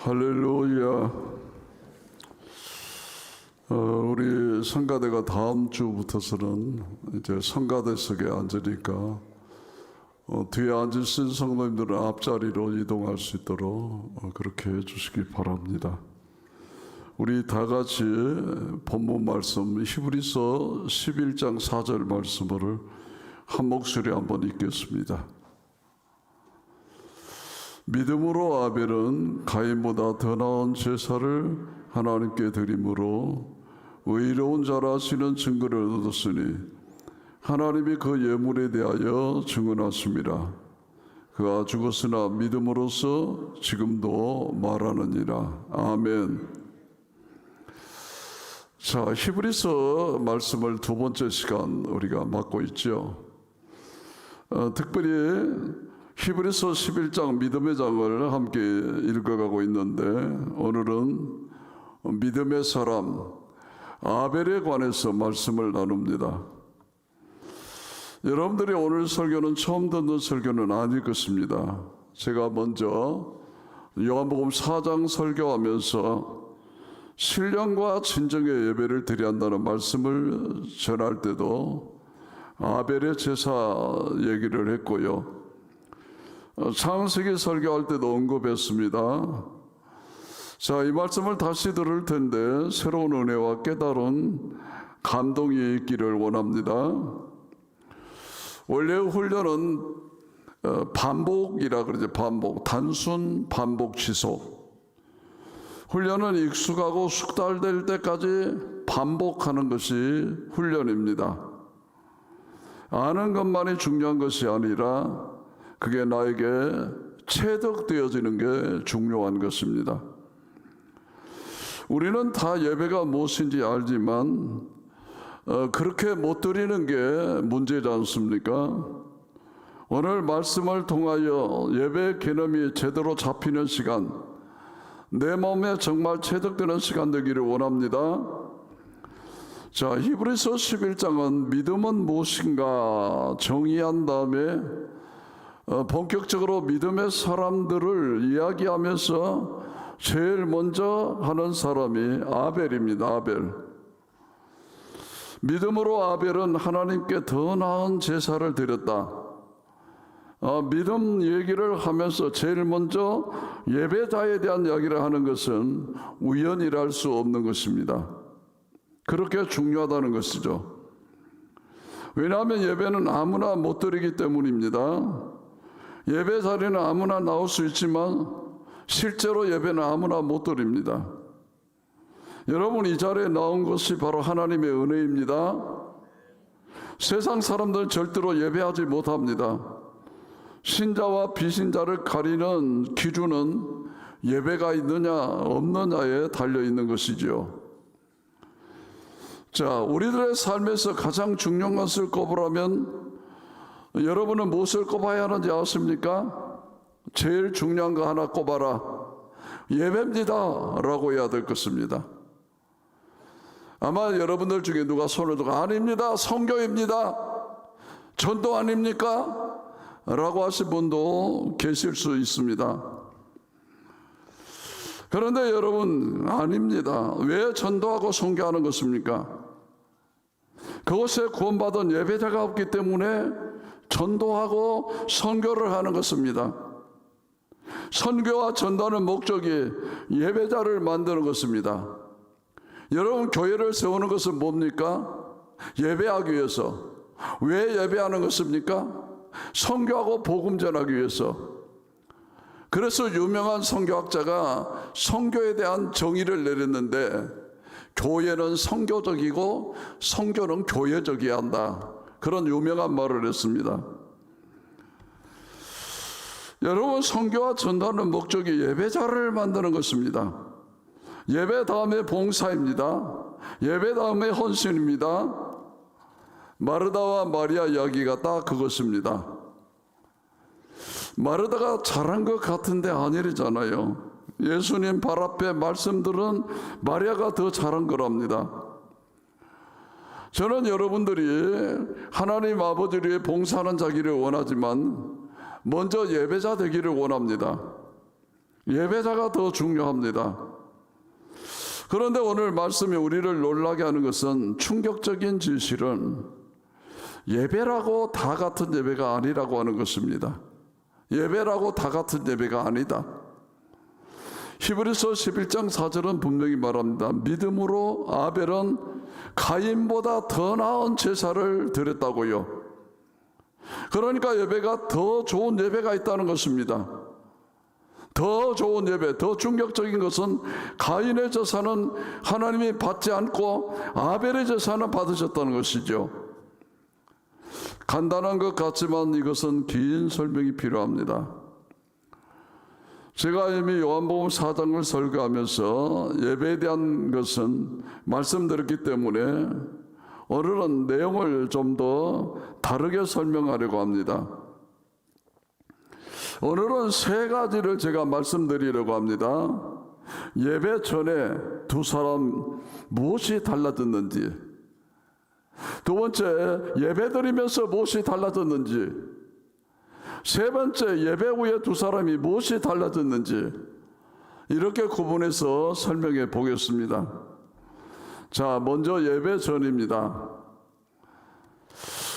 할렐루야. 우리 성가대가 다음 주부터서는 이제 성가대석에 앉으니까 뒤에 앉으신 성도님들은 앞자리로 이동할 수 있도록 그렇게 해주시기 바랍니다. 우리 다 같이 본문 말씀 히브리서 11장 4절 말씀을 한 목소리 한번 읽겠습니다. 믿음으로 아벨은 가인보다 더 나은 제사를 하나님께 드림으로 의로운 자라 하시는 증거를 얻었으니 하나님이 그 예물에 대하여 증언하십니다. 그가 죽었으나 믿음으로써 지금도 말하느니라. 아멘. 자, 히브리서 말씀을 두 번째 시간 우리가 맡고 있죠. 특별히 히브리서 11장 믿음의 장을 함께 읽어가고 있는데 오늘은 믿음의 사람 아벨에 관해서 말씀을 나눕니다. 여러분들이 오늘 설교는 처음 듣는 설교는 아닐 것입니다. 제가 먼저 요한복음 4장 설교하면서 신령과 진정의 예배를 드려야 한다는 말씀을 전할 때도 아벨의 제사 얘기를 했고요. 창세기 설교할 때도 언급했습니다. 자, 이 말씀을 다시 들을 텐데 새로운 은혜와 깨달은 감동이 있기를 원합니다. 원래 훈련은 반복이라 그러죠. 반복, 단순 반복 지속. 훈련은 익숙하고 숙달될 때까지 반복하는 것이 훈련입니다. 아는 것만이 중요한 것이 아니라 그게 나에게 체득되어지는 게 중요한 것입니다. 우리는 다 예배가 무엇인지 알지만 그렇게 못 드리는 게 문제지 않습니까? 오늘 말씀을 통하여 예배 개념이 제대로 잡히는 시간, 내 마음에 정말 체득되는 시간 되기를 원합니다. 자, 히브리서 11장은 믿음은 무엇인가 정의한 다음에 본격적으로 믿음의 사람들을 이야기하면서 제일 먼저 하는 사람이 아벨입니다. 아벨. 믿음으로 아벨은 하나님께 더 나은 제사를 드렸다. 믿음 얘기를 하면서 제일 먼저 예배자에 대한 이야기를 하는 것은 우연이랄 수 없는 것입니다. 그렇게 중요하다는 것이죠. 왜냐하면 예배는 아무나 못 드리기 때문입니다. 예배 자리는 아무나 나올 수 있지만 실제로 예배는 아무나 못 드립니다. 여러분, 이 자리에 나온 것이 바로 하나님의 은혜입니다. 세상 사람들은 절대로 예배하지 못합니다. 신자와 비신자를 가리는 기준은 예배가 있느냐 없느냐에 달려있는 것이죠. 자, 우리들의 삶에서 가장 중요한 것을 꼽으라면 여러분은 무엇을 꼽아야 하는지 아십니까? 제일 중요한 거 하나 꼽아라. 예배입니다 라고 해야 될 것입니다. 아마 여러분들 중에 누가 손을 들고 아닙니다, 선교입니다, 전도 아닙니까? 라고 하신 분도 계실 수 있습니다. 그런데 여러분, 아닙니다. 왜 전도하고 선교하는 것입니까? 그곳에 구원받은 예배자가 없기 때문에 전도하고 선교를 하는 것입니다. 선교와 전도하는 목적이 예배자를 만드는 것입니다. 여러분, 교회를 세우는 것은 뭡니까? 예배하기 위해서. 왜 예배하는 것입니까? 선교하고 복음 전하기 위해서. 그래서 유명한 선교학자가 선교에 대한 정의를 내렸는데 교회는 선교적이고 선교는 교회적이어야 한다. 그런 유명한 말을 했습니다. 여러분, 선교와 전도하는 목적이 예배자를 만드는 것입니다. 예배 다음에 봉사입니다. 예배 다음에 헌신입니다. 마르다와 마리아 이야기가 딱 그것입니다. 마르다가 잘한 것 같은데 아니잖아요. 예수님 발 앞에 말씀들은 마리아가 더 잘한 거랍니다. 저는 여러분들이 하나님 아버지 위에 봉사하는 자기를 원하지만 먼저 예배자 되기를 원합니다. 예배자가 더 중요합니다. 그런데 오늘 말씀이 우리를 놀라게 하는 것은 충격적인 진실은 예배라고 다 같은 예배가 아니라고 하는 것입니다. 예배라고 다 같은 예배가 아니다. 히브리서 11장 4절은 분명히 말합니다. 믿음으로 아벨은 가인보다 더 나은 제사를 드렸다고요. 그러니까 예배가 더 좋은 예배가 있다는 것입니다. 더 좋은 예배, 더 충격적인 것은 가인의 제사는 하나님이 받지 않고 아벨의 제사는 받으셨다는 것이죠. 간단한 것 같지만 이것은 긴 설명이 필요합니다. 제가 이미 요한복음 4장을 설교하면서 예배에 대한 것은 말씀드렸기 때문에 오늘은 내용을 좀 더 다르게 설명하려고 합니다. 오늘은 세 가지를 제가 말씀드리려고 합니다. 예배 전에 두 사람 무엇이 달라졌는지, 두 번째 예배 드리면서 무엇이 달라졌는지, 세 번째 예배 후에 두 사람이 무엇이 달라졌는지 이렇게 구분해서 설명해 보겠습니다. 자, 먼저 예배 전입니다.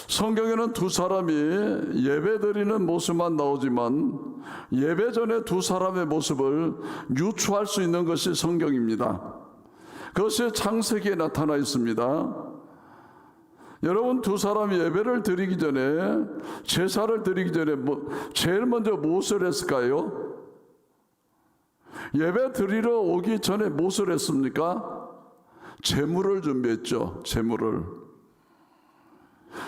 성경에는 두 사람이 예배 드리는 모습만 나오지만 예배 전에 두 사람의 모습을 유추할 수 있는 것이 성경입니다. 그것이 창세기에 나타나 있습니다. 여러분, 두 사람이 예배를 드리기 전에, 제사를 드리기 전에 제일 먼저 무엇을 했을까요? 예배 드리러 오기 전에 무엇을 했습니까? 제물을 준비했죠. 제물을.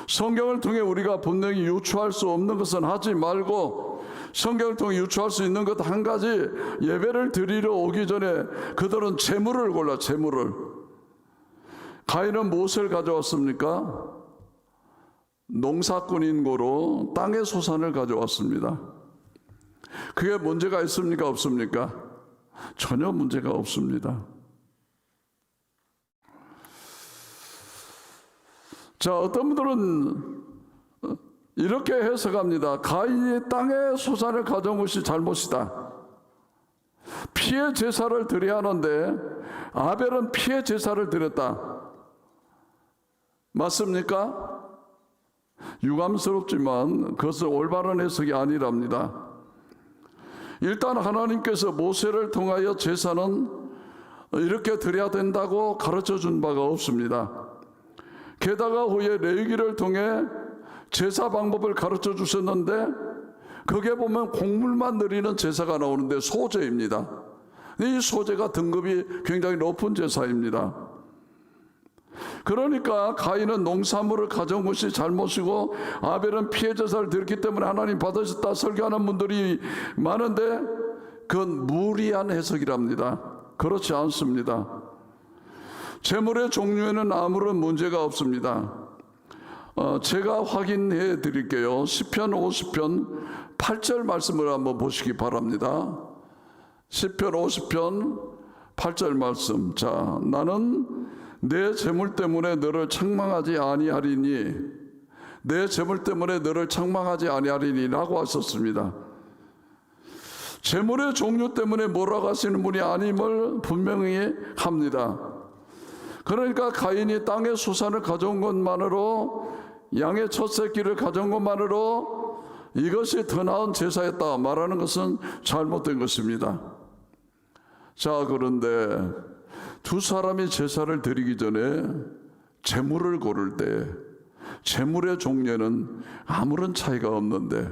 성경을 통해 우리가 분명히 유추할 수 없는 것은 하지 말고 성경을 통해 유추할 수 있는 것 한 가지, 예배를 드리러 오기 전에 그들은 제물을 골라. 제물을. 가인은 무엇을 가져왔습니까? 농사꾼인 고로 땅의 소산을 가져왔습니다. 그게 문제가 있습니까? 없습니까? 전혀 문제가 없습니다. 자, 어떤 분들은 이렇게 해석합니다. 가인이 땅의 소산을 가져온 것이 잘못이다. 피의 제사를 드려야 하는데 아벨은 피의 제사를 드렸다. 맞습니까? 유감스럽지만 그것은 올바른 해석이 아니랍니다. 일단 하나님께서 모세를 통하여 제사는 이렇게 드려야 된다고 가르쳐 준 바가 없습니다. 게다가 후에 레위기를 통해 제사 방법을 가르쳐 주셨는데 거기에 보면 곡물만 드리는 제사가 나오는데 소제입니다. 이 소제가 등급이 굉장히 높은 제사입니다. 그러니까 가인은 농산물을 가져온 것이 잘못이고 아벨은 피해 제사를 드렸기 때문에 하나님 받으셨다 설교하는 분들이 많은데 그건 무리한 해석이랍니다. 그렇지 않습니다. 제물의 종류에는 아무런 문제가 없습니다. 제가 확인해 드릴게요. 시편 50편 8절 말씀을 한번 보시기 바랍니다. 시편 50편 8절 말씀. 자, 나는 내 재물 때문에 너를 책망하지 아니하리니, 내 재물 때문에 너를 책망하지 아니하리니 라고 하셨습니다. 재물의 종류 때문에 몰아가시는 분이 아님을 분명히 합니다. 그러니까 가인이 땅의 소산을 가져온 것만으로, 양의 첫 새끼를 가져온 것만으로 이것이 더 나은 제사였다 말하는 것은 잘못된 것입니다. 자, 그런데 두 사람이 제사를 드리기 전에 제물을 고를 때 제물의 종류는 아무런 차이가 없는데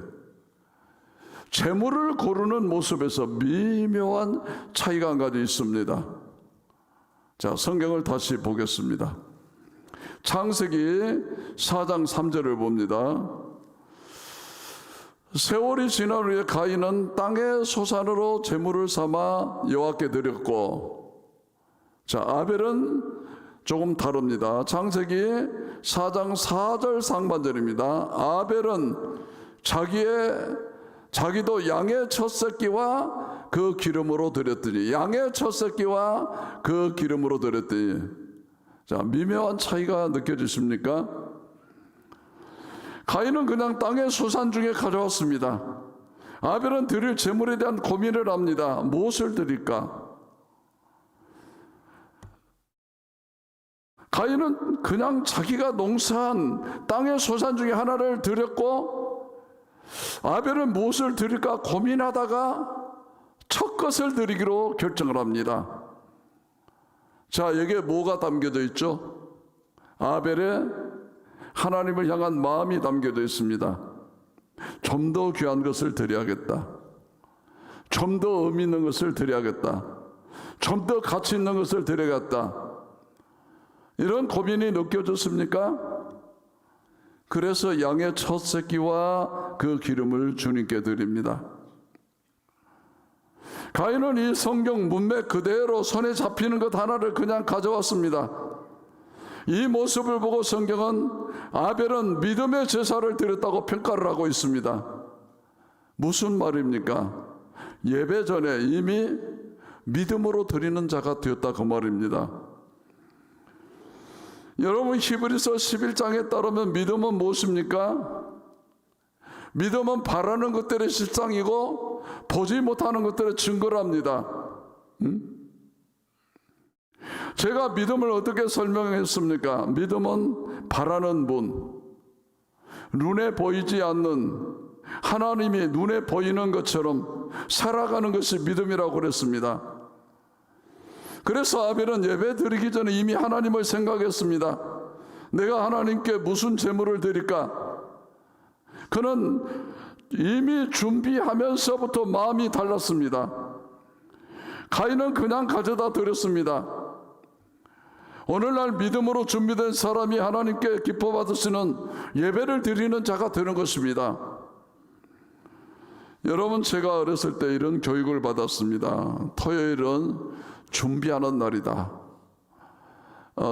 제물을 고르는 모습에서 미묘한 차이가 한 가지 있습니다. 자, 성경을 다시 보겠습니다. 창세기 4장 3절을 봅니다. 세월이 지난 후에 가인은 땅의 소산으로 제물을 삼아 여호와께 드렸고, 자, 아벨은 조금 다릅니다. 창세기 4장 4절 상반절입니다. 아벨은 자기도 양의 첫 새끼와 그 기름으로 드렸더니, 양의 첫 새끼와 그 기름으로 드렸더니. 자, 미묘한 차이가 느껴지십니까? 가인은 그냥 땅의 소산 중에 가져왔습니다. 아벨은 드릴 제물에 대한 고민을 합니다. 무엇을 드릴까? 가인은 그냥 자기가 농사한 땅의 소산 중에 하나를 드렸고, 아벨은 무엇을 드릴까 고민하다가 첫 것을 드리기로 결정을 합니다. 자, 여기에 뭐가 담겨져 있죠? 아벨의 하나님을 향한 마음이 담겨져 있습니다. 좀 더 귀한 것을 드려야겠다. 좀 더 의미 있는 것을 드려야겠다. 좀 더 가치 있는 것을 드려야겠다. 이런 고민이 느껴졌습니까? 그래서 양의 첫 새끼와 그 기름을 주님께 드립니다. 가인은 이 성경 문맥 그대로 손에 잡히는 것 하나를 그냥 가져왔습니다. 이 모습을 보고 성경은 아벨은 믿음의 제사를 드렸다고 평가를 하고 있습니다. 무슨 말입니까? 예배 전에 이미 믿음으로 드리는 자가 되었다, 그 말입니다. 여러분, 히브리서 11장에 따르면 믿음은 무엇입니까? 믿음은 바라는 것들의 실상이고 보지 못하는 것들의 증거를 합니다. 제가 믿음을 어떻게 설명했습니까? 믿음은 바라는 분, 눈에 보이지 않는 하나님이 눈에 보이는 것처럼 살아가는 것이 믿음이라고 그랬습니다. 그래서 아벨은 예배 드리기 전에 이미 하나님을 생각했습니다. 내가 하나님께 무슨 제물을 드릴까? 그는 이미 준비하면서부터 마음이 달랐습니다. 가인은 그냥 가져다 드렸습니다. 오늘날 믿음으로 준비된 사람이 하나님께 기뻐 받으시는 예배를 드리는 자가 되는 것입니다. 여러분, 제가 어렸을 때 이런 교육을 받았습니다. 토요일은 준비하는 날이다.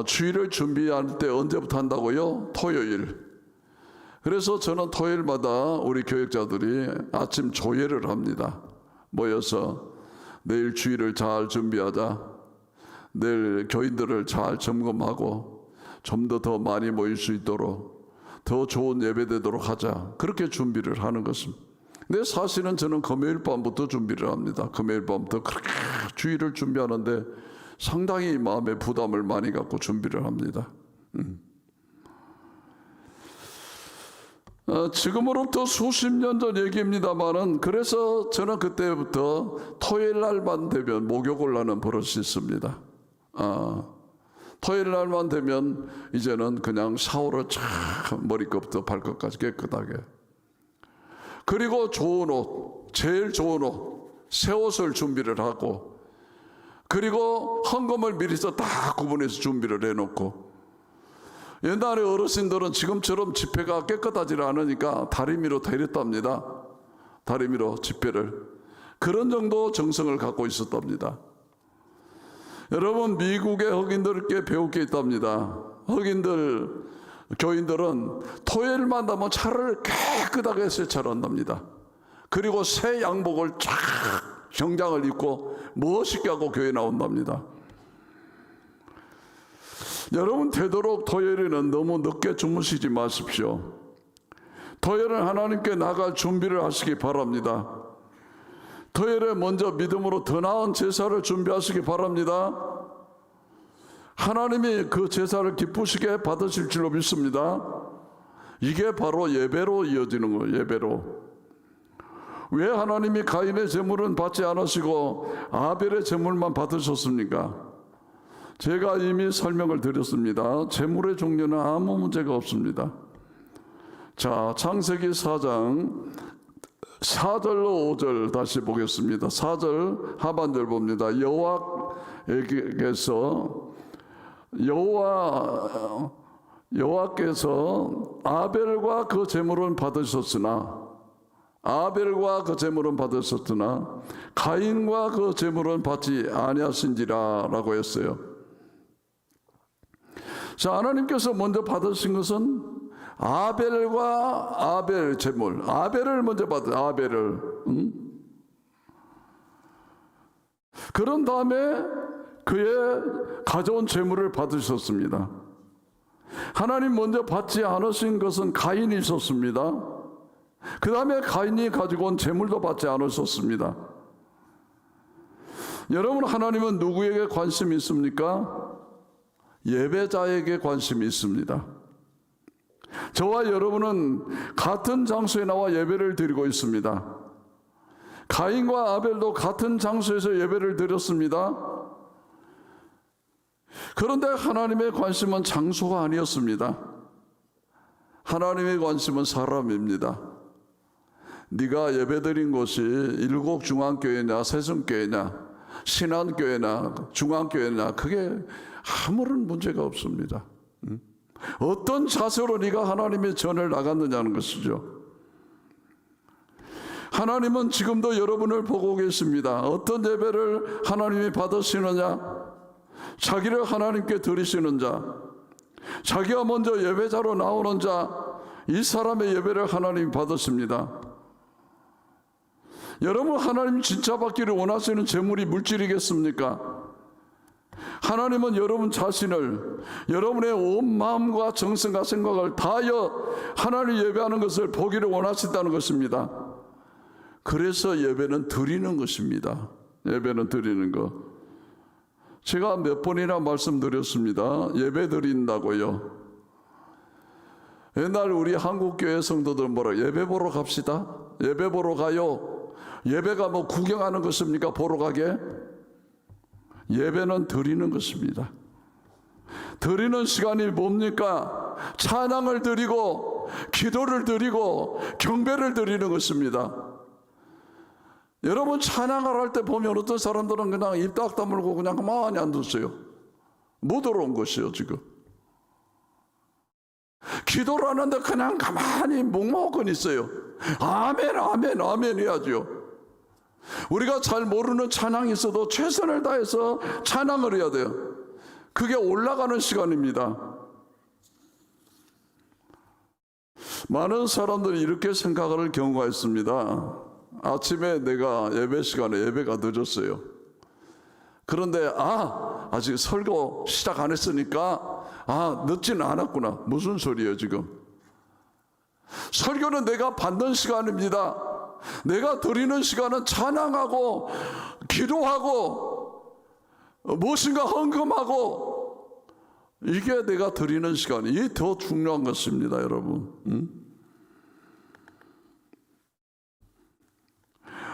주일을 준비할 때 언제부터 한다고요? 토요일. 그래서 저는 토요일마다 우리 교육자들이 아침 조회를 합니다. 모여서 내일 주일을 잘 준비하자. 내일 교인들을 잘 점검하고 좀 더 많이 모일 수 있도록 더 좋은 예배되도록 하자. 그렇게 준비를 하는 것입니다. 근데 사실은 저는 금요일 밤부터 준비를 합니다. 금요일 밤부터 그렇게 주일을 준비하는데 상당히 마음에 부담을 많이 갖고 준비를 합니다. 지금으로부터 수십 년 전 얘기입니다만은, 그래서 저는 그때부터 토요일 날만 되면 목욕을 하는 버릇이 있습니다. 토요일 날만 되면 이제는 그냥 샤워를 쫙 머리끝부터 발끝까지 깨끗하게, 그리고 좋은 옷, 제일 좋은 옷, 새 옷을 준비를 하고, 그리고 헌금을 미리서 다 구분해서 준비를 해놓고, 옛날에 어르신들은 지금처럼 지폐가 깨끗하지 않으니까 다리미로 데렸답니다. 다리미로 지폐를. 그런 정도 정성을 갖고 있었답니다. 여러분, 미국의 흑인들께 배울 게 있답니다. 흑인들, 교인들은 토요일만 되면 차를 깨끗하게 세차한답니다. 그리고 새 양복을 쫙 정장을 입고 멋있게 하고 교회에 나온답니다. 여러분, 되도록 토요일에는 너무 늦게 주무시지 마십시오. 토요일은 하나님께 나갈 준비를 하시기 바랍니다. 토요일에 먼저 믿음으로 더 나은 제사를 준비하시기 바랍니다. 하나님이 그 제사를 기쁘시게 받으실 줄로 믿습니다. 이게 바로 예배로 이어지는 거예요. 예배로. 왜 하나님이 가인의 제물은 받지 않으시고 아벨의 제물만 받으셨습니까? 제가 이미 설명을 드렸습니다. 제물의 종류는 아무 문제가 없습니다. 자, 창세기 4장 4절로 5절 다시 보겠습니다. 4절 하반절 봅니다. 여호와께서 아벨과 그 제물은 받으셨으나 가인과 그 제물은 받지 아니하신지라 라고 했어요. 자, 하나님께서 먼저 받으신 것은 아벨과 아벨 제물, 아벨을 먼저 받은 아벨을. 그런 다음에 그의 가져온 제물을 그 다음에 가인이 가지고 온 재물도 받지 않으셨습니다. 여러분, 하나님은 누구에게 관심이 있습니까? 예배자에게 관심이 있습니다. 저와 여러분은 같은 장소에 나와 예배를 드리고 있습니다. 가인과 아벨도 같은 장소에서 예배를 드렸습니다. 그런데 하나님의 관심은 장소가 아니었습니다. 하나님의 관심은 사람입니다. 네가 예배드린 곳이 일곡중앙교회냐 새성교회냐 신안교회나 중앙교회나 그게 아무런 문제가 없습니다. 어떤 자세로 네가 하나님의 전을 나갔느냐는 것이죠. 하나님은 지금도 여러분을 보고 계십니다. 어떤 예배를 하나님이 받으시느냐, 자기를 하나님께 드리시는 자, 자기가 먼저 예배자로 나오는 자, 이 사람의 예배를 하나님이 받으십니다. 여러분, 하나님 진짜 받기를 원하시는 재물이 물질이겠습니까? 하나님은 여러분 자신을, 여러분의 온 마음과 정성과 생각을 다하여 하나님 예배하는 것을 보기를 원하신다는 것입니다. 그래서 예배는 드리는 것입니다. 예배는 드리는 것. 제가 몇 번이나 말씀드렸습니다. 예배 드린다고요. 옛날 우리 한국교회 성도들 뭐라, 예배 보러 갑시다. 예배 보러 가요. 예배가 뭐 구경하는 것입니까? 보러 가게? 예배는 드리는 것입니다. 드리는 시간이 뭡니까? 찬양을 드리고 기도를 드리고 경배를 드리는 것입니다. 여러분, 찬양을 할 때 보면 어떤 사람들은 그냥 입 딱 다물고 그냥 가만히 앉았어요. 못 들어온 것이요 지금. 기도를 하는데 그냥 가만히 묵묵은 있어요. 아멘 아멘 아멘 해야죠. 우리가 잘 모르는 찬양이 있어도 최선을 다해서 찬양을 해야 돼요. 그게 올라가는 시간입니다. 많은 사람들이 이렇게 생각할 경우가 있습니다. 아침에 내가 예배 시간에 예배가 늦었어요. 그런데 아직 설교 시작 안 했으니까 늦지는 않았구나. 무슨 소리예요 지금? 설교는 내가 받는 시간입니다. 내가 드리는 시간은 찬양하고 기도하고 무엇인가 헌금하고, 이게 내가 드리는 시간이, 이게 더 중요한 것입니다 여러분.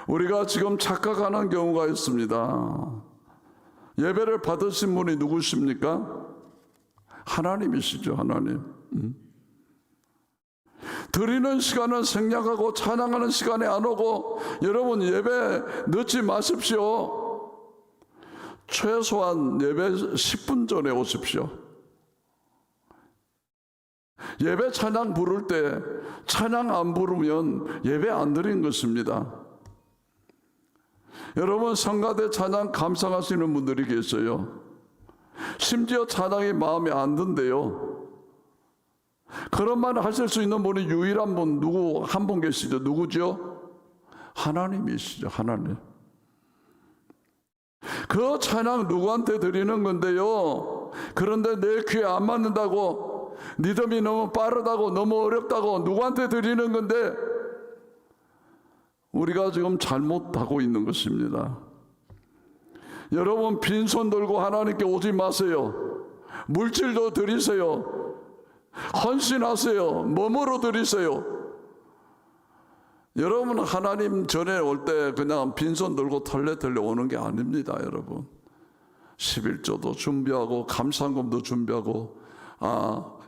우리가 지금 착각하는 경우가 있습니다. 예배를 받으신 분이 누구십니까? 하나님이시죠. 하나님. 드리는 시간은 생략하고 찬양하는 시간에 안 오고, 여러분 예배 늦지 마십시오. 최소한 예배 10분 전에 오십시오. 예배 찬양 부를 때 찬양 안 부르면 예배 안 드린 것입니다. 여러분, 성가대 찬양 감상하시는 분들이 계셔요. 심지어 찬양이 마음에 안 든대요. 그런 말 하실 수 있는 분이 유일한 분, 한 분 계시죠. 누구죠? 하나님이시죠. 하나님. 그 찬양 누구한테 드리는 건데요. 그런데 내 귀에 안 맞는다고, 리듬이 너무 빠르다고, 너무 어렵다고 누구한테 드리는 건데, 우리가 지금 잘못하고 있는 것입니다. 여러분, 빈손 들고 하나님께 오지 마세요. 물질도 드리세요. 헌신하세요. 몸으로 드리세요. 여러분, 하나님 전에 올 때 그냥 빈손 들고 털레털레 오는 게 아닙니다. 여러분, 11조도 준비하고 감사금도 준비하고,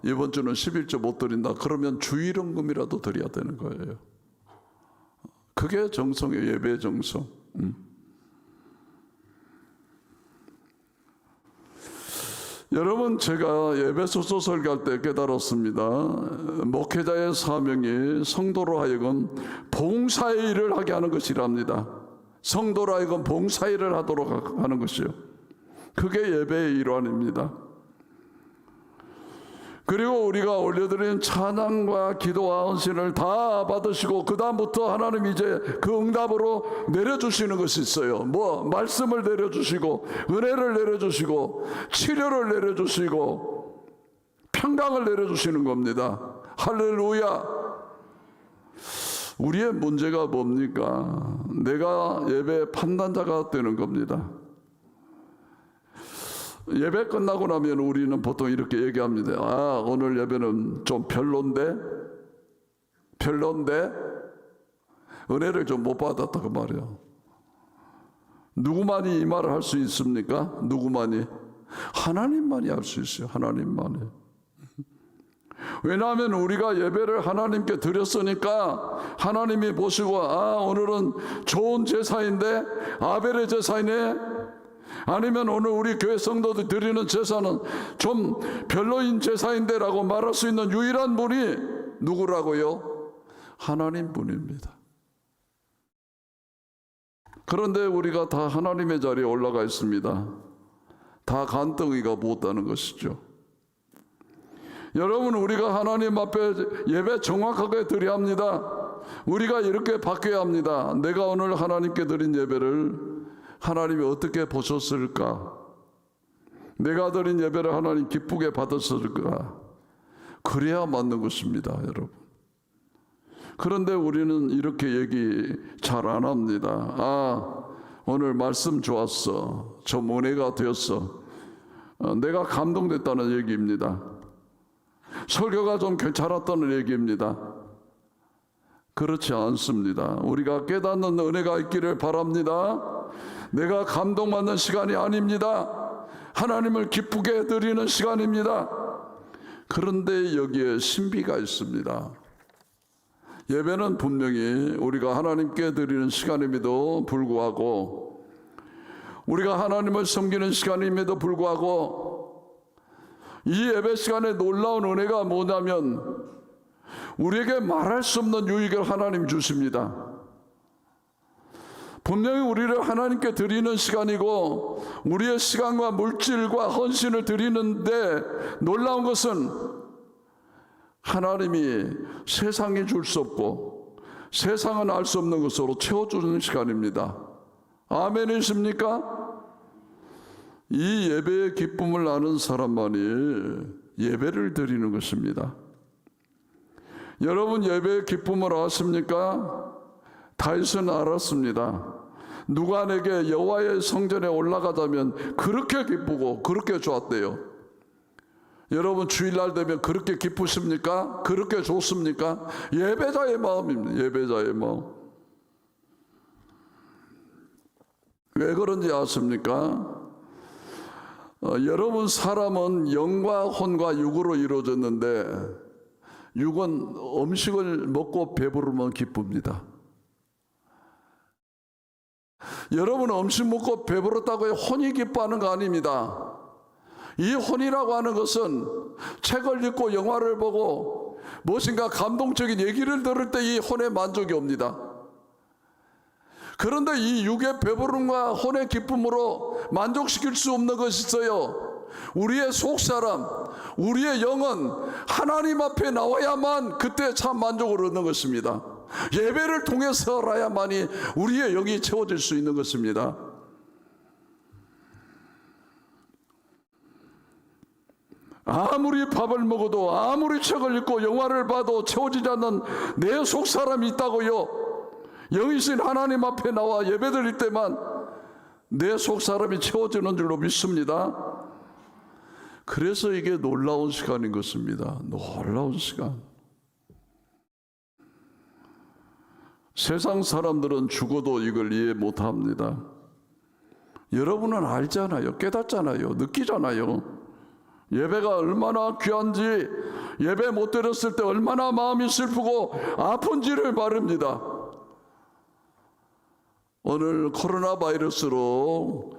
이번 주는 11조 못 드린다 그러면 주일원금이라도 드려야 되는 거예요. 그게 정성이에요. 예배의 정성. 여러분, 제가 예배소서 설교할 때 깨달았습니다. 목회자의 사명이 성도로 하여금 봉사의 일을 하게 하는 것이랍니다. 성도로 하여금 봉사의 일을 하도록 하는 것이요. 그게 예배의 일환입니다. 그리고 우리가 올려드린 찬양과 기도와 헌신을 다 받으시고, 그 다음부터 하나님 이제 그 응답으로 내려주시는 것이 있어요. 말씀을 내려주시고, 은혜를 내려주시고, 치료를 내려주시고, 평강을 내려주시는 겁니다. 할렐루야. 우리의 문제가 뭡니까? 내가 예배 판단자가 되는 겁니다. 예배 끝나고 나면 우리는 보통 이렇게 얘기합니다. 아, 오늘 예배는 좀 별론데 은혜를 좀 못 받았다 그 말이에요. 누구만이 이 말을 할 수 있습니까? 누구만이? 하나님만이 할 수 있어요. 하나님만이. 왜냐하면 우리가 예배를 하나님께 드렸으니까 하나님이 보시고, 아, 오늘은 좋은 제사인데 아벨의 제사이네, 아니면 오늘 우리 교회 성도들 드리는 제사는 좀 별로인 제사인데 라고 말할 수 있는 유일한 분이 누구라고요? 하나님 분입니다. 그런데 우리가 다 하나님의 자리에 올라가 있습니다. 다 간덩이가 묻었다는 것이죠. 여러분, 우리가 하나님 앞에 예배 정확하게 드려야 합니다. 우리가 이렇게 바뀌어야 합니다. 내가 오늘 하나님께 드린 예배를 하나님이 어떻게 보셨을까? 내가 드린 예배를 하나님 기쁘게 받았을까? 그래야 맞는 것입니다, 여러분. 그런데 우리는 이렇게 얘기 잘 안 합니다. 아, 오늘 말씀 좋았어. 좀 은혜가 되었어. 내가 감동됐다는 얘기입니다. 설교가 좀 괜찮았다는 얘기입니다. 그렇지 않습니다. 우리가 깨닫는 은혜가 있기를 바랍니다. 내가 감동받는 시간이 아닙니다. 하나님을 기쁘게 드리는 시간입니다. 그런데 여기에 신비가 있습니다. 예배는 분명히 우리가 하나님께 드리는 시간임에도 불구하고, 우리가 하나님을 섬기는 시간임에도 불구하고, 이 예배 시간에 놀라운 은혜가 뭐냐면 우리에게 말할 수 없는 유익을 하나님 주십니다. 분명히 우리를 하나님께 드리는 시간이고 우리의 시간과 물질과 헌신을 드리는데 놀라운 것은 하나님이 세상이 줄 수 없고 세상은 알 수 없는 것으로 채워주는 시간입니다. 아멘이십니까? 이 예배의 기쁨을 아는 사람만이 예배를 드리는 것입니다. 여러분, 예배의 기쁨을 아십니까? 다윗은 알았습니다. 누가 내게 여호와의 성전에 올라가자면 그렇게 기쁘고 그렇게 좋았대요. 여러분, 주일날 되면 그렇게 기쁘십니까? 그렇게 좋습니까? 예배자의 마음입니다. 예배자의 마음. 왜 그런지 아십니까? 여러분, 사람은 영과 혼과 육으로 이루어졌는데 육은 음식을 먹고 배부르면 기쁩니다. 여러분, 음식 먹고 배부르다고 혼이 기뻐하는 거 아닙니다. 이 혼이라고 하는 것은 책을 읽고 영화를 보고 무엇인가 감동적인 얘기를 들을 때 이 혼의 만족이 옵니다. 그런데 이 육의 배부름과 혼의 기쁨으로 만족시킬 수 없는 것이 있어요. 우리의 속사람, 우리의 영은 하나님 앞에 나와야만 그때 참 만족을 얻는 것입니다. 예배를 통해서라야만이 우리의 영이 채워질 수 있는 것입니다. 아무리 밥을 먹어도 아무리 책을 읽고 영화를 봐도 채워지지 않는 내 속사람이 있다고요. 영이신 하나님 앞에 나와 예배드릴 때만 내 속사람이 채워지는 줄로 믿습니다. 그래서 이게 놀라운 시간인 것입니다. 놀라운 시간. 세상 사람들은 죽어도 이걸 이해 못합니다. 여러분은 알잖아요. 깨닫잖아요. 느끼잖아요. 예배가 얼마나 귀한지, 예배 못 드렸을 때 얼마나 마음이 슬프고 아픈지를 말합니다. 오늘 코로나 바이러스로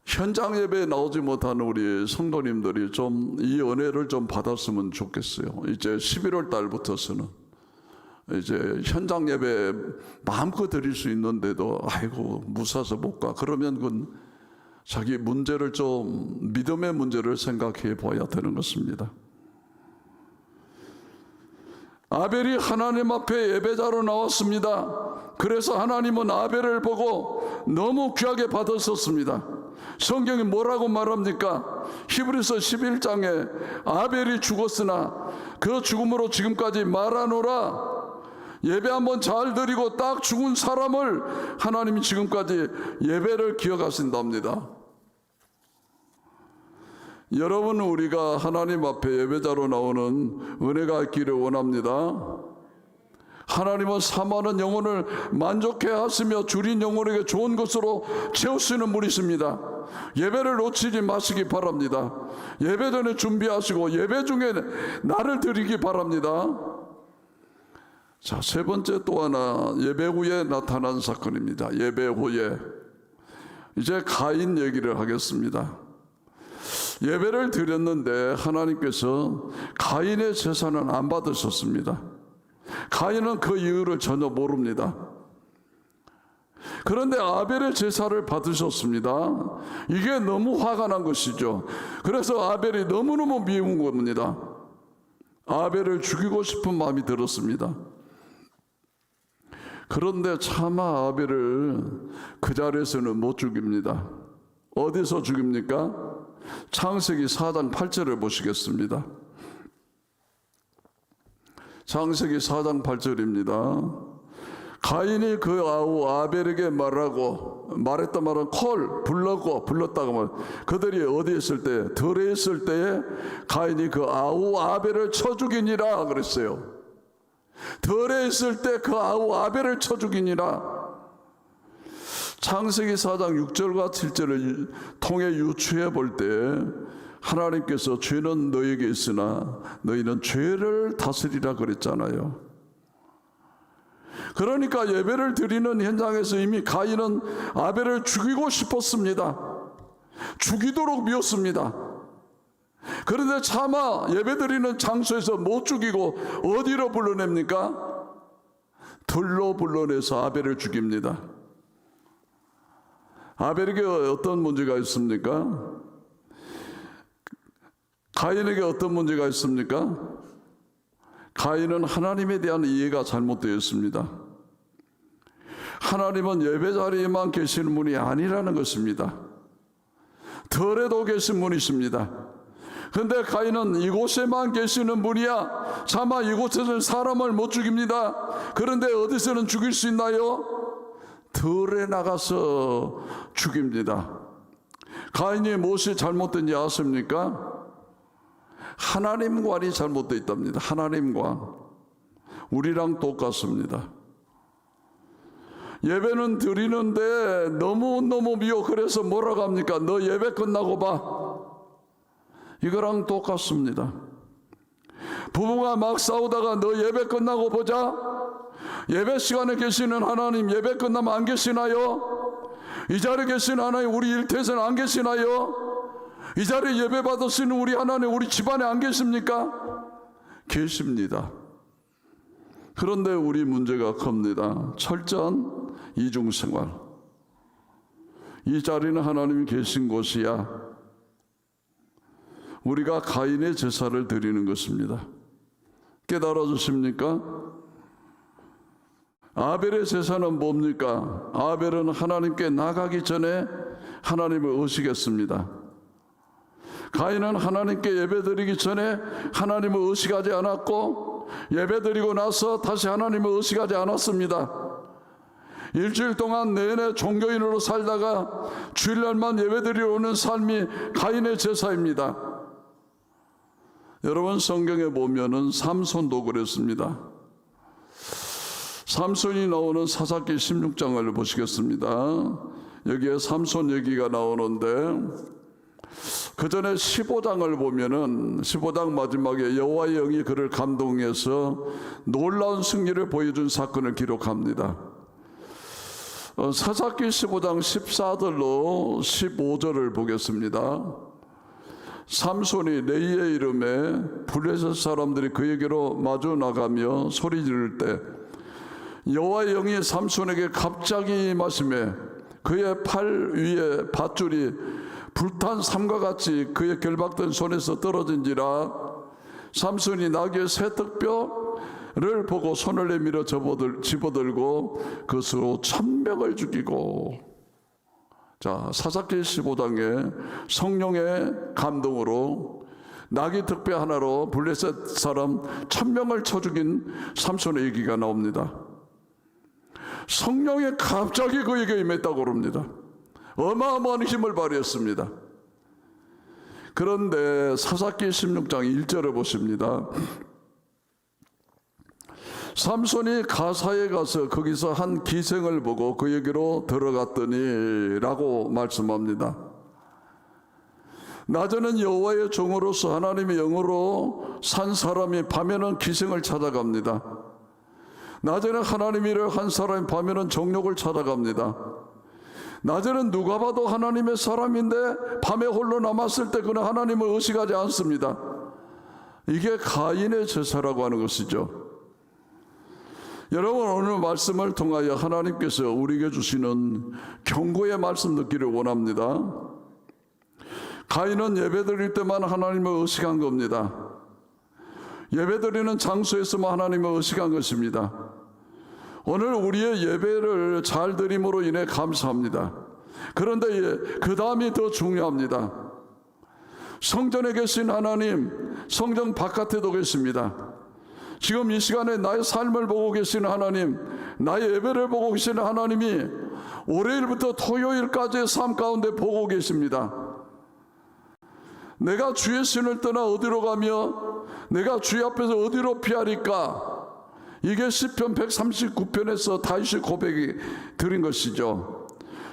현장 예배에 나오지 못하는 우리 성도님들이 좀 이 은혜를 좀 받았으면 좋겠어요. 이제 11월 달부터서는 이제 현장 예배 마음껏 드릴 수 있는데도 아이고 무사서 못 가. 그러면 그건 자기 문제를 좀, 믿음의 문제를 생각해 봐야 되는 것입니다. 아벨이 하나님 앞에 예배자로 나왔습니다. 그래서 하나님은 아벨을 보고 너무 귀하게 받으셨습니다. 성경이 뭐라고 말합니까? 히브리서 11장에 아벨이 죽었으나 그 죽음으로 지금까지 말하노라, 예배 한번 잘 드리고 딱 죽은 사람을 하나님이 지금까지 예배를 기억하신답니다. 여러분, 우리가 하나님 앞에 예배자로 나오는 은혜가 있기를 원합니다. 하나님은 사모하는 영혼을 만족해 하시며 줄인 영혼에게 좋은 것으로 채우시는 분이십니다. 예배를 놓치지 마시기 바랍니다. 예배 전에 준비하시고 예배 중에 나를 드리기 바랍니다. 자, 세 번째 또 하나, 예배 후에 나타난 사건입니다. 예배 후에 이제 가인 얘기를 하겠습니다. 예배를 드렸는데 하나님께서 가인의 제사는 안 받으셨습니다. 가인은 그 이유를 전혀 모릅니다. 그런데 아벨의 제사를 받으셨습니다. 이게 너무 화가 난 것이죠. 그래서 아벨이 너무너무 미운 겁니다. 아벨을 죽이고 싶은 마음이 들었습니다. 그런데 차마 아벨을 그 자리에서는 못 죽입니다. 어디서 죽입니까? 창세기 4장 8절을 보시겠습니다. 창세기 4장 8절입니다. 가인이 그 아우 아벨에게 말했던 말은 불렀다고 말. 그들이 어디에 있을 때, 들에 있을 때에 가인이 그 아우 아벨을 쳐 죽이니라 그랬어요. 들에 있을 때 그 아우 아벨을 쳐 죽이니라. 창세기 4장 6절과 7절을 통해 유추해 볼 때 하나님께서 죄는 너에게 있으나 너희는 죄를 다스리라 그랬잖아요. 그러니까 예배를 드리는 현장에서 이미 가인은 아벨을 죽이고 싶었습니다. 죽이도록 미웠습니다. 그런데 차마 예배 드리는 장소에서 못 죽이고 어디로 불러냅니까? 들로 불러내서 아벨을 죽입니다. 아벨에게 어떤 문제가 있습니까? 가인에게 어떤 문제가 있습니까? 가인은 하나님에 대한 이해가 잘못되었습니다. 하나님은 예배 자리에만 계시는 분이 아니라는 것입니다. 들에도 계신 분이십니다. 그런데 가인은 이곳에만 계시는 분이야. 차마 이곳에서는 사람을 못 죽입니다. 그런데 어디서는 죽일 수 있나요? 들에 나가서 죽입니다. 가인이 무엇이 잘못된지 아십니까? 하나님과는 잘못되어 있답니다. 하나님과 우리랑 똑같습니다. 예배는 드리는데 너무너무 미워. 그래서 뭐라고 합니까? 너 예배 끝나고 봐. 이거랑 똑같습니다. 부부가 막 싸우다가 너 예배 끝나고 보자. 예배 시간에 계시는 하나님 예배 끝나면 안 계시나요? 이 자리에 계신 하나님 우리 일터에서는 안 계시나요? 이 자리에 예배 받으시는 우리 하나님 우리 집안에 안 계십니까? 계십니다. 그런데 우리 문제가 큽니다. 철저한 이중생활. 이 자리는 하나님이 계신 곳이야. 우리가 가인의 제사를 드리는 것입니다. 깨달아 주십니까? 아벨의 제사는 뭡니까? 아벨은 하나님께 나가기 전에 하나님을 의식했습니다. 가인은 하나님께 예배드리기 전에 하나님을 의식하지 않았고 예배드리고 나서 다시 하나님을 의식하지 않았습니다. 일주일 동안 내내 종교인으로 살다가 주일날만 예배드리러 오는 삶이 가인의 제사입니다. 여러분 성경에 보면은 삼손도 그랬습니다. 삼손이 나오는 사사기 16장을 보시겠습니다. 여기에 삼손 얘기가 나오는데 그 전에 15장을 보면은 15장 마지막에 여호와의 영이 그를 감동해서 놀라운 승리를 보여준 사건을 기록합니다. 사사기 15장 14절로 15절을 보겠습니다. 삼손이 레이의 이름에 블레셋 사람들이 그에게로 마주 나가며 소리 지를 때 여호와의 영이 삼손에게 갑자기 임하시매 그의 팔 위에 밧줄이 불탄 삼과 같이 그의 결박된 손에서 떨어진지라. 삼손이 나귀의 새턱뼈를 보고 손을 내밀어 집어들고 그것으로 1000명을 죽이고. 자, 사사기 15장에 성령의 감동으로 나귀 특배 하나로 블레셋 사람 1000명을 쳐 죽인 삼손의 얘기가 나옵니다. 성령이 갑자기 그에게 임했다고 그럽니다. 어마어마한 힘을 발휘했습니다. 그런데 사사기 16장 1절을 보십니다. 삼손이 가사에 가서 거기서 한 기생을 보고 그에게로 들어갔더니 라고 말씀합니다. 낮에는 여호와의 종으로서 하나님의 영으로 산 사람이 밤에는 기생을 찾아갑니다. 낮에는 하나님의 일을 한 사람이 밤에는 정욕을 찾아갑니다. 낮에는 누가 봐도 하나님의 사람인데 밤에 홀로 남았을 때 그는 하나님을 의식하지 않습니다. 이게 가인의 제사라고 하는 것이죠. 여러분, 오늘 말씀을 통하여 하나님께서 우리에게 주시는 경고의 말씀 듣기를 원합니다. 가인은 예배드릴 때만 하나님을 의식한 겁니다. 예배드리는 장소에서만 하나님을 의식한 것입니다. 오늘 우리의 예배를 잘 드림으로 인해 감사합니다. 그런데 그 다음이 더 중요합니다. 성전에 계신 하나님, 성전 바깥에도 계십니다. 지금 이 시간에 나의 삶을 보고 계시는 하나님, 나의 예배를 보고 계시는 하나님이 월요일부터 토요일까지의 삶 가운데 보고 계십니다. 내가 주의 신을 떠나 어디로 가며 내가 주의 앞에서 어디로 피하리까? 이게 시편 139편에서 다윗이 고백이 드린 것이죠.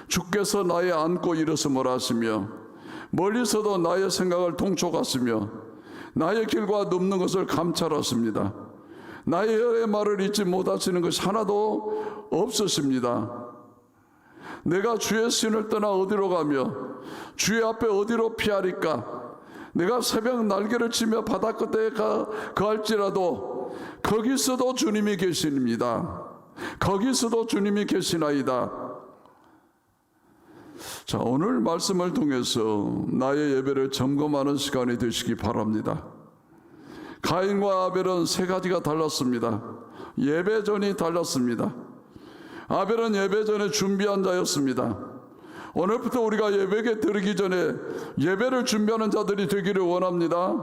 주께서 나의 안고 일어섬을 하시며 멀리서도 나의 생각을 통촉하시며 나의 길과 눕는 것을 감찰하십니다. 나의 혈의 말을 잊지 못하시는 것이 하나도 없으십니다. 내가 주의 신을 떠나 어디로 가며 주의 앞에 어디로 피하리까? 내가 새벽 날개를 치며 바다 끝에 가할지라도 거기서도 주님이 계십니다. 거기서도 주님이 계시나이다. 자, 오늘 말씀을 통해서 나의 예배를 점검하는 시간이 되시기 바랍니다. 가인과 아벨은 세 가지가 달랐습니다. 예배 전이 달랐습니다. 아벨은 예배 전에 준비한 자였습니다. 오늘부터 우리가 예배에 들어기 전에 예배를 준비하는 자들이 되기를 원합니다.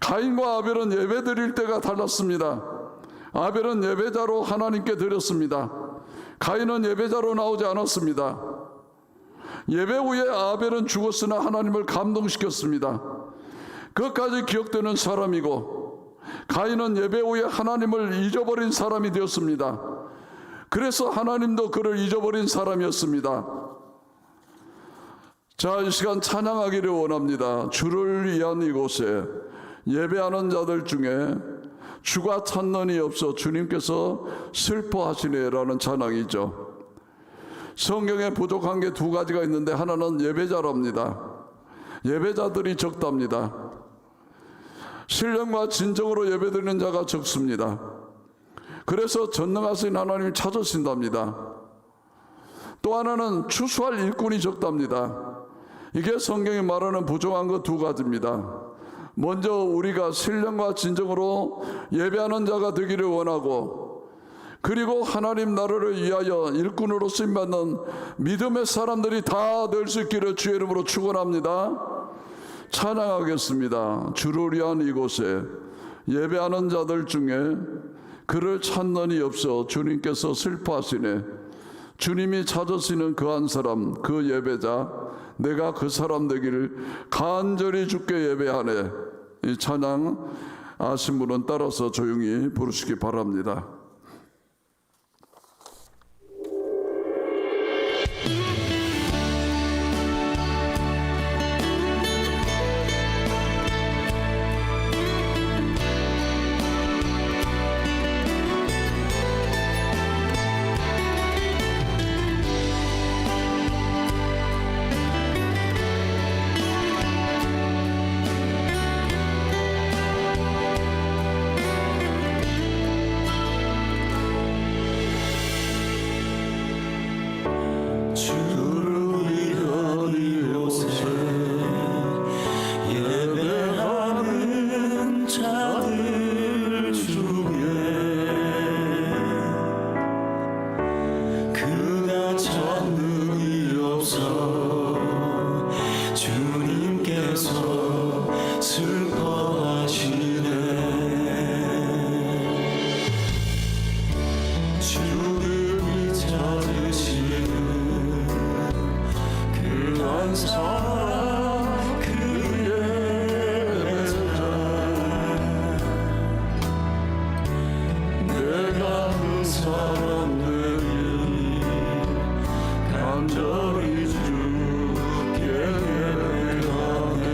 가인과 아벨은 예배 드릴 때가 달랐습니다. 아벨은 예배자로 하나님께 드렸습니다. 가인은 예배자로 나오지 않았습니다. 예배 후에 아벨은 죽었으나 하나님을 감동시켰습니다. 그것까지 기억되는 사람이고, 가인은 예배 후에 하나님을 잊어버린 사람이 되었습니다. 그래서 하나님도 그를 잊어버린 사람이었습니다. 자, 이 시간 찬양하기를 원합니다. 주를 위한 이곳에 예배하는 자들 중에 주가 찾는이 없어 주님께서 슬퍼하시네라는 찬양이죠. 성경에 부족한 게 두 가지가 있는데 하나는 예배자랍니다. 예배자들이 적답니다. 신령과 진정으로 예배드리는 자가 적습니다. 그래서 전능하신 하나님이 찾으신답니다. 또 하나는 추수할 일꾼이 적답니다. 이게 성경이 말하는 부족한 것 두 가지입니다. 먼저 우리가 신령과 진정으로 예배하는 자가 되기를 원하고, 그리고 하나님 나라를 위하여 일꾼으로 쓰임받는 믿음의 사람들이 다 될 수 있기를 주의 이름으로 축원합니다. 찬양하겠습니다. 주를 위한 이곳에 예배하는 자들 중에 그를 찾는 이 없어 주님께서 슬퍼하시네. 주님이 찾으시는 그 한 사람, 그 예배자, 내가 그 사람 되기를 간절히 주께 예배하네. 이 찬양 아신 분은 따라서 조용히 부르시기 바랍니다. 주님께서 슬퍼하시네. 주를 찾으시는 그 한 사람, 그 예배자, 내가 그 사람들이 간절히 주께 예배하네.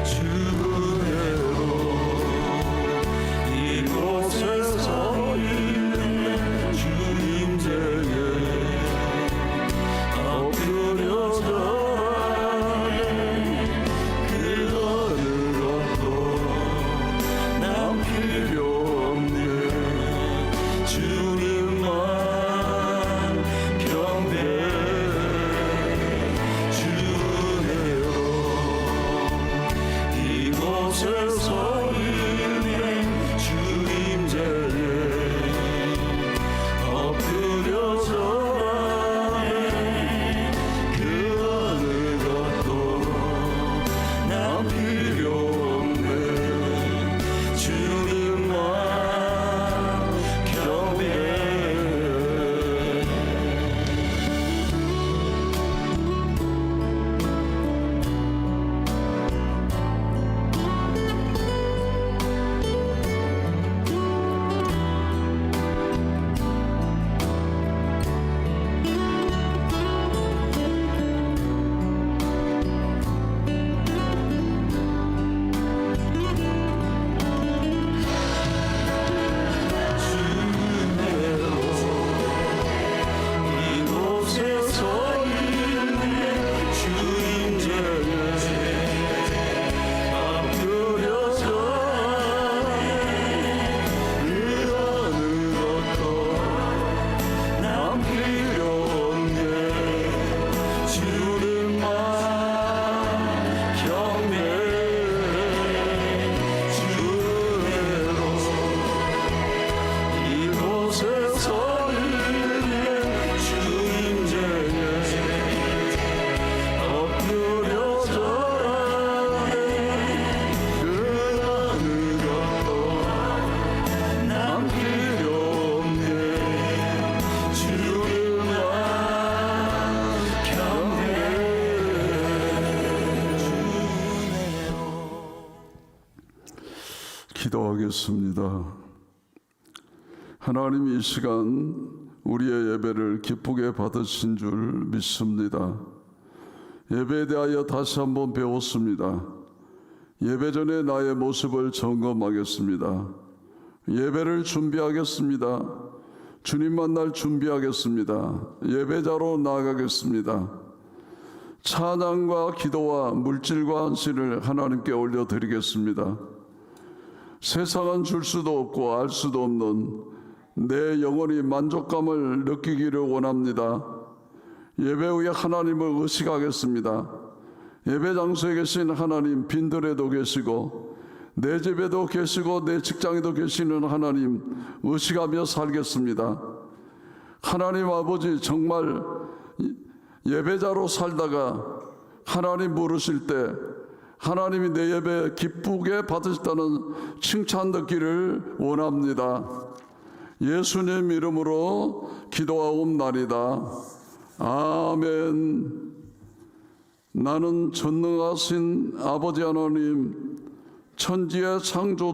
주은혜로 이곳에서 있는 주님 제에 엎드려 절하네. 그 어느 것도 난 필요 없네. 주님만 경배해. 주은혜로 이곳에서 있는 주님 제에 엎드려 절하네. 그 어느 것도 난 필요 없네. 주님만 경배해. 이곳에서 있는 주님 제에 엎드려 절하네. 그 어느 것도 난 필요 없네. 주님만 경배해. 주은혜로 이곳에서 있는 주님 제에 엎드려 절하네. 그 어느 것도 난 필요 없네. 주님만 경배해. 기도하겠습니다. 하나님, 이 시간 우리의 예배를 기쁘게 받으신 줄 믿습니다. 예배에 대하여 다시 한번 배웠습니다. 예배 전에 나의 모습을 점검하겠습니다. 예배를 준비하겠습니다. 주님 만날 준비하겠습니다. 예배자로 나아가겠습니다. 찬양과 기도와 물질과 헌신을 하나님께 올려드리겠습니다. 세상은 줄 수도 없고 알 수도 없는 내 영혼이 만족감을 느끼기를 원합니다. 예배 후에 하나님을 의식하겠습니다. 예배 장소에 계신 하나님, 빈들에도 계시고 내 집에도 계시고 내 직장에도 계시는 하나님 의식하며 살겠습니다. 하나님 아버지, 정말 예배자로 살다가 하나님 부르실 때 하나님이 내 예배 기쁘게 받으셨다는 칭찬 듣기를 원합니다. 예수님 이름으로 기도하옵나이다. 아멘. 나는 전능하신 아버지 하나님, 천지의 창조